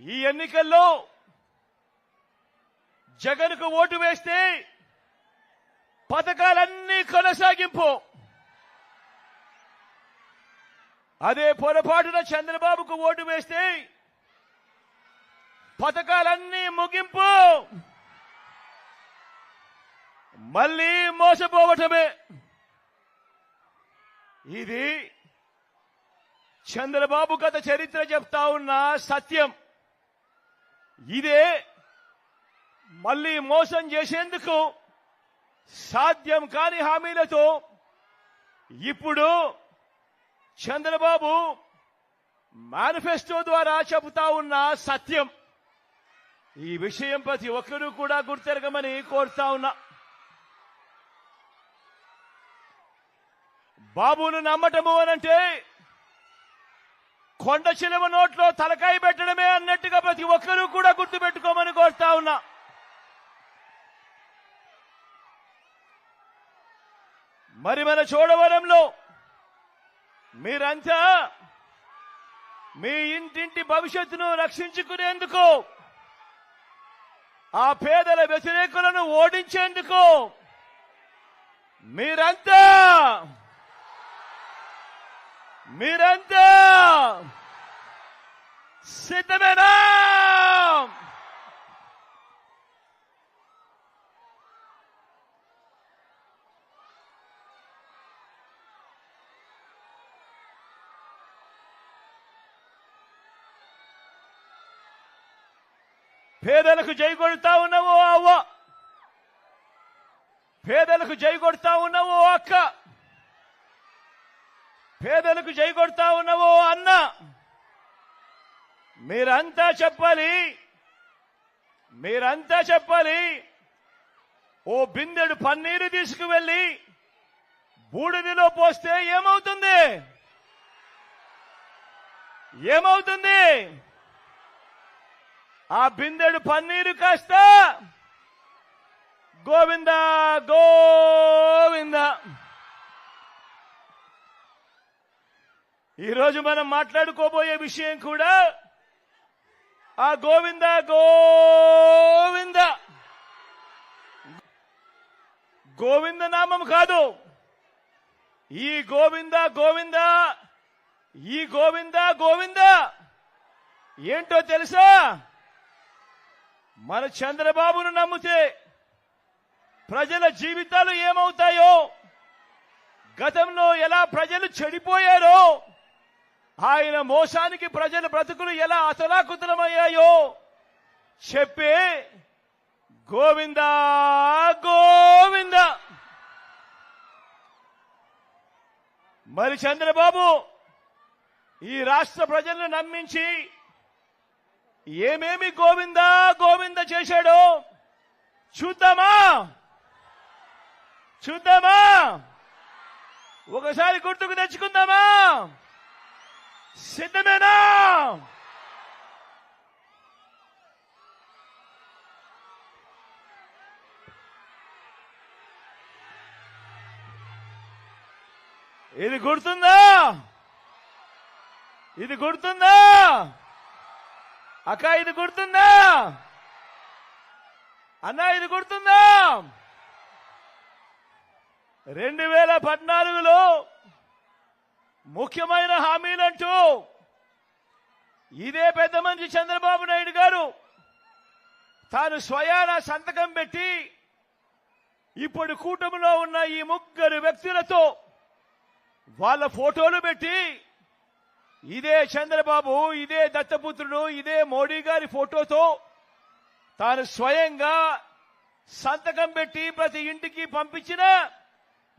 ఈ ఎన్నికల్లో జగన్కు ఓటు వేస్తే పథకాలన్నీ కొనసాగింపు, అదే పొరపాటున చంద్రబాబుకు ఓటు వేస్తే పథకాలన్నీ ముగింపు, మళ్ళీ మోసపోవటమే. ఇది చంద్రబాబు గత చరిత్ర చెప్తా ఉన్న సత్యం. ఇదే మళ్ళీ మోసం చేసేందుకు సాధ్యం కాని హామీలతో ఇప్పుడు చంద్రబాబు మేనిఫెస్టో ద్వారా చెబుతా ఉన్న సత్యం. ఈ విషయం ప్రతి ఒక్కరూ కూడా గుర్తెరగమని కోరుతా ఉన్నా. బాబును నమ్మటము అనంటే కొండ చిలువ నోట్లో తలకాయ పెట్టడమే అన్నట్టుగా ప్రతి ఒక్కరూ కూడా గుర్తుపెట్టుకోమని కోరుతా ఉన్నా. మరి మన చోడవరంలో మీరంతా మీ ఇంటింటి భవిష్యత్తును రక్షించుకునేందుకు, ఆ పేదల వ్యతిరేకులను ఓడించేందుకు మీరంతా సిద్ధమేనా? పేదలకు జై కొడతా ఉన్నావో అవ్వ, పేదలకు జై కొడతా ఉన్నావో అక్క, పేదలకు జై కొడతా ఉన్నావో అన్న, మీరంతా చెప్పాలి. ఓ బిందెడు పన్నీరు తీసుకువెళ్ళి బూడిదిలో పోస్తే ఏమవుతుంది? ఆ బిందెడు పన్నీరు కాస్త గోవిందా గోవిందా. ఈరోజు మనం మాట్లాడుకోబోయే విషయం కూడా ఆ గోవిందా గోవిందా. గోవింద నామం కాదు, ఈ గోవిందా గోవిందా, ఈ గోవిందా గోవిందా ఏంటో తెలుసా? మన చంద్రబాబును నమ్మితే ప్రజల జీవితాలు ఏమవుతాయో, గతంలో ఎలా ప్రజలు చెడిపోయారో, ఆయన మోసానికి ప్రజల బ్రతుకులు ఎలా అతలాకుతలమయ్యాయో చెప్పే గోవిందా గోవిందా. మరి చంద్రబాబు ఈ రాష్ట్ర ప్రజలను నమ్మించి ఏమేమి గోవిందా గోవింద చేశాడో చూద్దామా? ఒకసారి గుర్తుకు తెచ్చుకుందామా? సిద్ధమేనా? ఇది గుర్తుందా అక్క? ఇది గుర్తుందా అన్న? ఇది గుర్తుందా? 2014లో ముఖ్యమైన హామీలంటూ ఇదే పెద్ద మనిషి చంద్రబాబు నాయుడు గారు తాను స్వయాన సంతకం పెట్టి ఇప్పుడు కూటమిలో ఉన్న ఈ ముగ్గురు వ్యక్తులతో వాళ్ళ ఫోటోలు పెట్టి, ఇదే చంద్రబాబు, ఇదే దత్తపుత్రుడు, ఇదే మోడీ గారి ఫోటోతో తాను స్వయంగా సంతకం పెట్టి ప్రతి ఇంటికి పంపించిన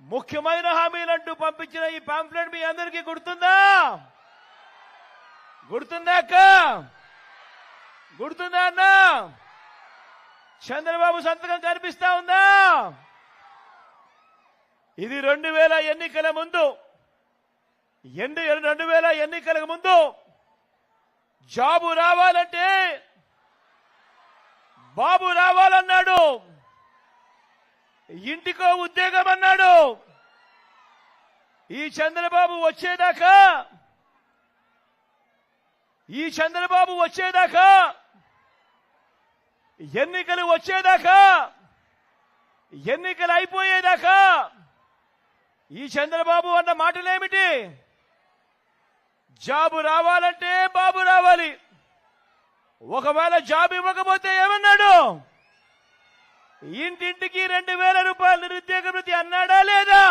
ముఖ్యమైన హామీలంటూ పంపించిన ఈ పాంఫ్లెట్ మీ అందరికీ గుర్తుందా అక్క? గుర్తుందా అన్న? చంద్రబాబు సంతకం కనిపిస్తా ఉందా? ఇది 2000 ఎన్నికల ముందు జాబు రావాలంటే బాబు రావాలన్నాడు, ఇంటికో ఉద్యోగం అన్నాడు. ఈ చంద్రబాబు వచ్చేదాకా ఈ చంద్రబాబు వచ్చేదాకా, ఎన్నికలు వచ్చేదాకా, ఎన్నికలు అయిపోయేదాకా ఈ చంద్రబాబు అన్న మాటలేమిటి? జాబు రావాలంటే బాబు రావాలి. ఒకవేళ జాబ్ ఇవ్వకపోతే ఏమన్నాడు? ఇంటింటికి 2000 రూపాయలు నిరుద్యోగ భృతి అన్నాడా లేదా?